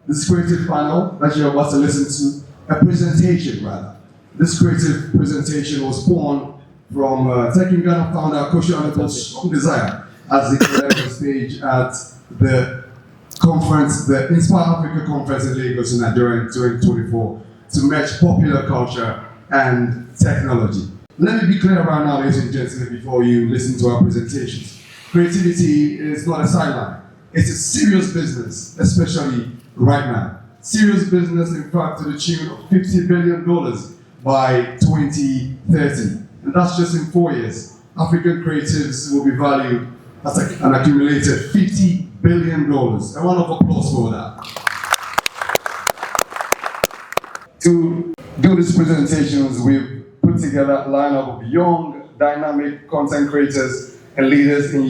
this creative panel that you're about to listen to, a presentation rather. This creative presentation was born from Tech in Ghana founder Koshi Anepo's strong desire as he led the stage at the conference, the Inspire Africa conference in Lagos in Nigeria in 2024, to merge popular culture and technology. Let me be clear right now, ladies and gentlemen, before you listen to our presentations. Creativity is not a sideline. It's a serious business, especially right now. Serious business, in fact, to the tune of $50 billion by 2030. And that's just in 4 years. African creatives will be valued at an accumulated $50 billion. A round of applause for that. To do these presentations, we've put together a lineup of young, dynamic content creators and leaders in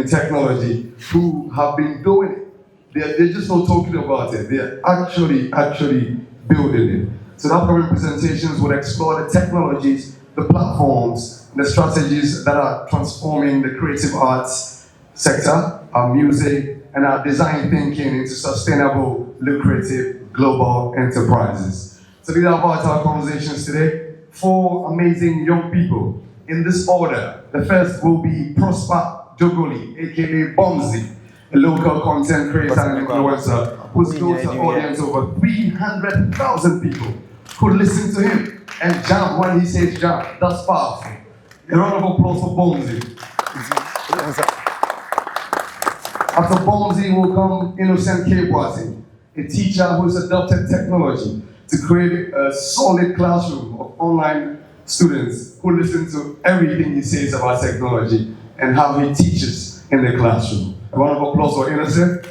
technology who have been doing it. They're just not talking about it. They're actually building it. So the upcoming presentations will explore the technologies, the platforms, and the strategies that are transforming the creative arts sector, our music, and our design thinking into sustainable, lucrative, global enterprises. So these are about our conversations today. 4 amazing young people in this order. The first will be Prosper Jogoli, aka Bomzi, a local content creator and influencer who's built an audience over 300,000 people who listen to him and jump when he says jump. That's powerful. A round of applause for Bomzi. After Bomzi will come Innocent K. Boateng, a teacher who's adopted technology to create a solid classroom of online students who listen to everything he says about technology and how he teaches in the classroom. A round of applause for Innocent.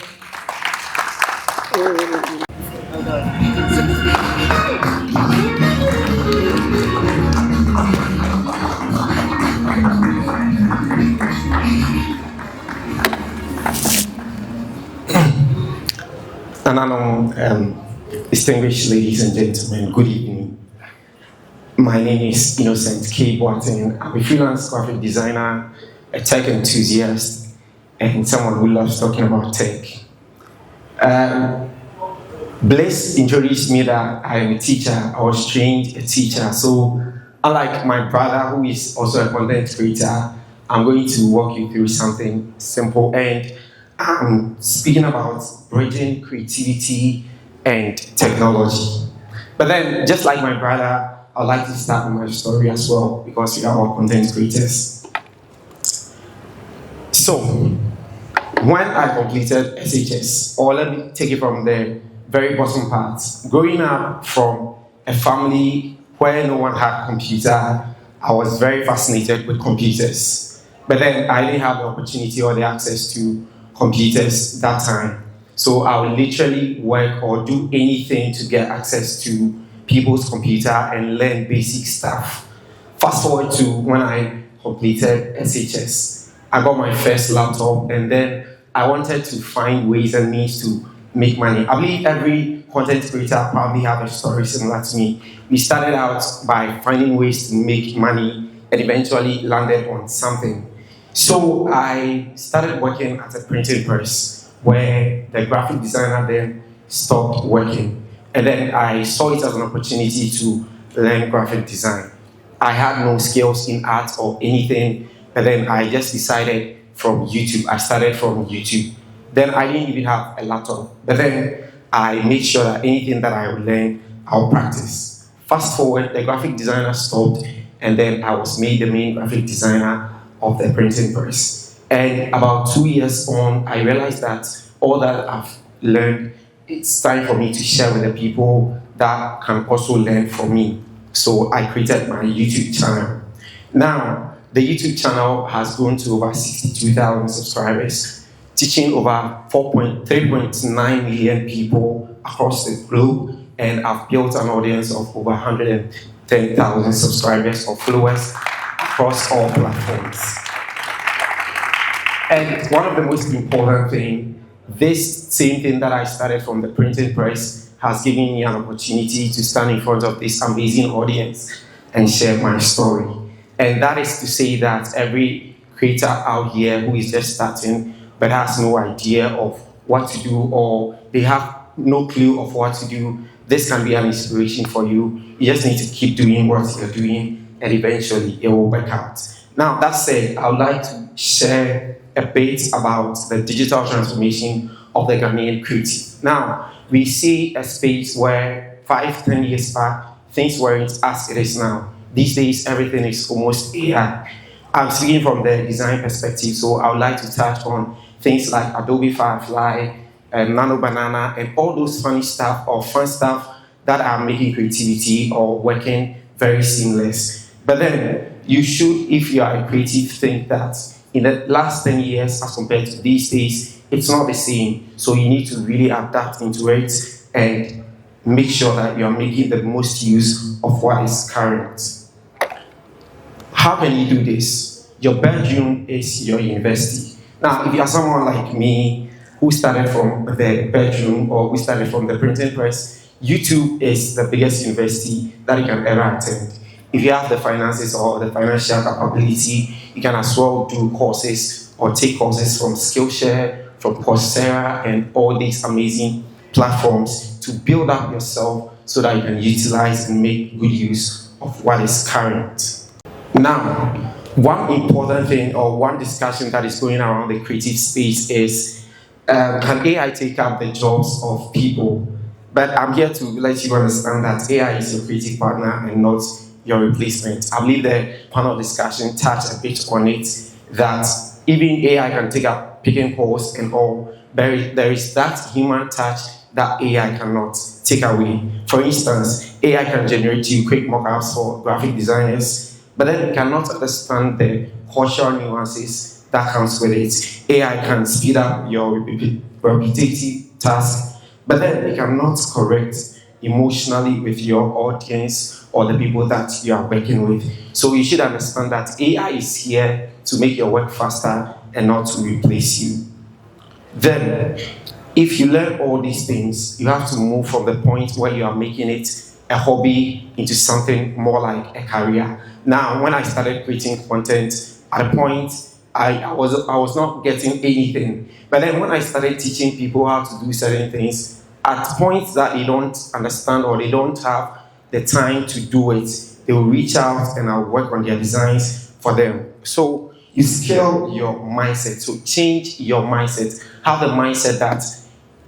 Distinguished ladies and gentlemen, good evening. My name is Innocent K. Boateng. I'm a freelance graphic designer, a tech enthusiast, and someone who loves talking about tech. Bliss introduced me that I'm a teacher. I was trained a teacher. So unlike my brother, who is also a content creator, I'm going to walk you through something simple. And I'm speaking about bridging creativity and technology. But then, just like my brother, I'd like to start with my story as well, because we are all content creators. So, when I completed SHS, or let me take it from the very bottom part. Growing up from a family where no one had a computer, I was very fascinated with computers. But then I didn't have the opportunity or the access to computers that time. So I would literally work or do anything to get access to people's computer and learn basic stuff. Fast forward to when I completed SHS. I got my first laptop, and then I wanted to find ways and means to make money. I believe every content creator probably have a story similar to me. We started out by finding ways to make money and eventually landed on something. So I started working at a printing press where the graphic designer then stopped working. And then I saw it as an opportunity to learn graphic design. I had no skills in art or anything, and then I just decided from YouTube. I started from YouTube. Then I didn't even have a laptop, but then I made sure that anything that I would learn, I'll practice. Fast forward, the graphic designer stopped, and then I was made the main graphic designer of the printing press. And about 2 years on, I realized that all that I've learned, it's time for me to share with the people that can also learn from me. So I created my YouTube channel. Now, the YouTube channel has grown to over 62,000 subscribers, teaching over 3.9 million people across the globe, and I've built an audience of over 110,000 subscribers or followers across all platforms. And one of the most important things, this same thing that I started from the printing press has given me an opportunity to stand in front of this amazing audience and share my story. And that is to say that every creator out here who is just starting but has no idea of what to do, or they have no clue of what to do, this can be an inspiration for you. You just need to keep doing what you're doing, and eventually it will work out. Now, that said, I would like to share a bit about the digital transformation of the Ghanaian creative. Now, we see a space where 5-10 years back, things weren't as it is now. These days, everything is almost AI. I'm speaking from the design perspective, so I would like to touch on things like Adobe Firefly, Nano Banana, and all those funny stuff or fun stuff that are making creativity or working very seamless. But then you should, if you are a creative, think that in the last 10 years as compared to these days, it's not the same. So you need to really adapt into it and make sure that you are making the most use of what is current. How can you do this? Your bedroom is your university. Now, if you are someone like me who started from the bedroom or who started from the printing press, YouTube is the biggest university that you can ever attend. If you have the finances or the financial capability, you can as well do courses or take courses from Skillshare, from Coursera, and all these amazing platforms to build up yourself so that you can utilize and make good use of what is current. Now, one important thing or one discussion that is going around the creative space is can AI take up the jobs of people? But I'm here to let you understand that AI is your creative partner and not your replacement. I believe the panel discussion touched a bit on it, that even AI can take up picking calls and all, there is that human touch that AI cannot take away. For instance, AI can generate you quick mock-ups for graphic designers, but then it cannot understand the cultural nuances that comes with it. AI can speed up your repetitive task, but then it cannot correct emotionally with your audience or the people that you are working with. So you should understand that AI is here to make your work faster and not to replace you. Then, if you learn all these things, you have to move from the point where you are making it a hobby into something more like a career. Now, when I started creating content, at a point, I was not getting anything. But then when I started teaching people how to do certain things, at points that they don't understand or they don't have the time to do it, they will reach out and I'll work on their designs for them. So you scale your mindset. So change your mindset. Have the mindset that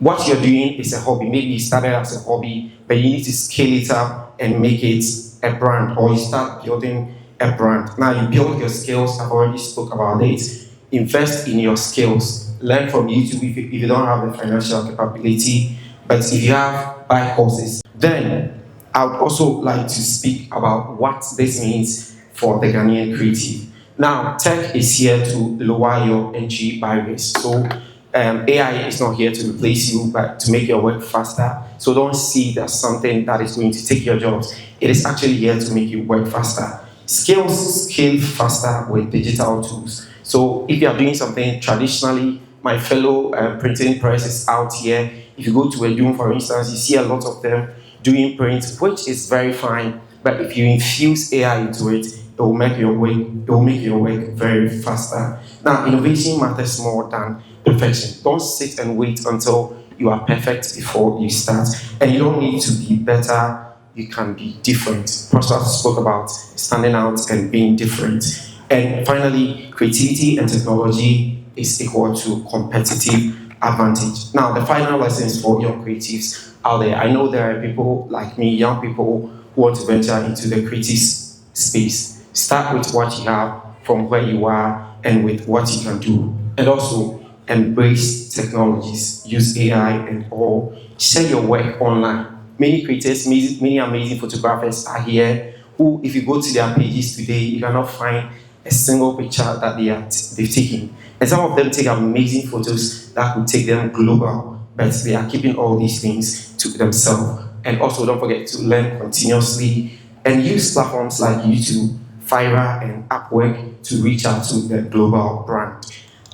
what you're doing is a hobby. Maybe you started as a hobby, but you need to scale it up and make it a brand, or you start building a brand. Now you build your skills. I've already spoke about it. Invest in your skills. Learn from YouTube if you don't have the financial capability. But if you have, buy courses. Then I would also like to speak about what this means for the Ghanaian creative. Now, tech is here to lower your entry barriers. So AI is not here to replace you, but to make your work faster. So don't see it as something that is going to take your jobs. It is actually here to make you work faster. Skills scale faster with digital tools. So if you are doing something traditionally, my fellow printing presses out here, if you go to a Zoom, for instance, you see a lot of them doing print, which is very fine. But if you infuse AI into it, it will make your work very faster. Now, innovation matters more than perfection. Don't sit and wait until you are perfect before you start. And you don't need to be better, you can be different. Prosper spoke about standing out and being different. And finally, creativity and technology is equal to competitive advantage. Now, the final lessons for young creatives out there. I know there are people like me, young people who want to venture into the creative space. Start with what you have from where you are and with what you can do. And also, embrace technologies, use AI and all. Share your work online. Many creators, many amazing photographers are here who, if you go to their pages today, you cannot find a single picture that they've taken. And some of them take amazing photos that could take them global, but they are keeping all these things to themselves. And also don't forget to learn continuously and use platforms like YouTube, Fiverr, and Upwork to reach out to the global brand.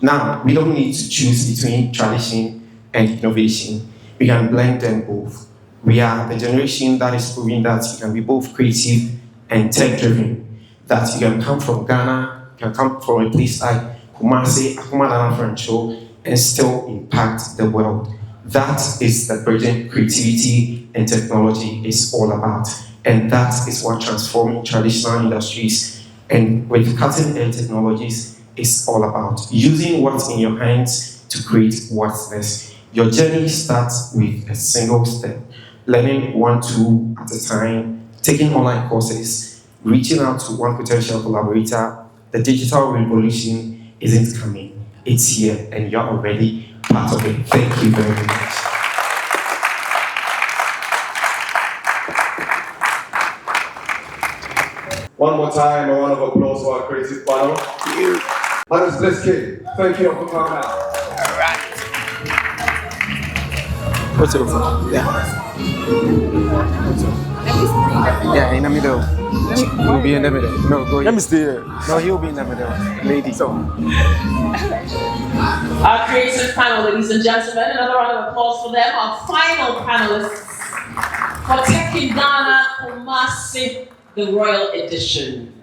Now, we don't need to choose between tradition and innovation. We can blend them both. We are the generation that is proving that you can be both creative and tech-driven. That you can come from Ghana, you can come from a place like Kumasi, Akumadana Francho, and still impact the world. That is the bridging creativity and technology is all about. And that is what transforming traditional industries and with cutting-edge technologies is all about. Using what's in your hands to create what's next. Your journey starts with a single step. Learning one tool at a time, taking online courses, reaching out to one potential collaborator. The digital revolution isn't coming, it's here, and you're already part of it. Thank you very much. One more time, a round of applause for our creative panel. Thank you. Hannes Bliske, thank you for coming out. What's over? Yeah, in the middle. He'll be in the middle. No, go ahead. Let me stay here. No, he'll be in the middle. Lady. So. Our creative panel, ladies and gentlemen, another round of applause for them. Our final panelists for Tech in Ghana, Kumasi, the Royal Edition.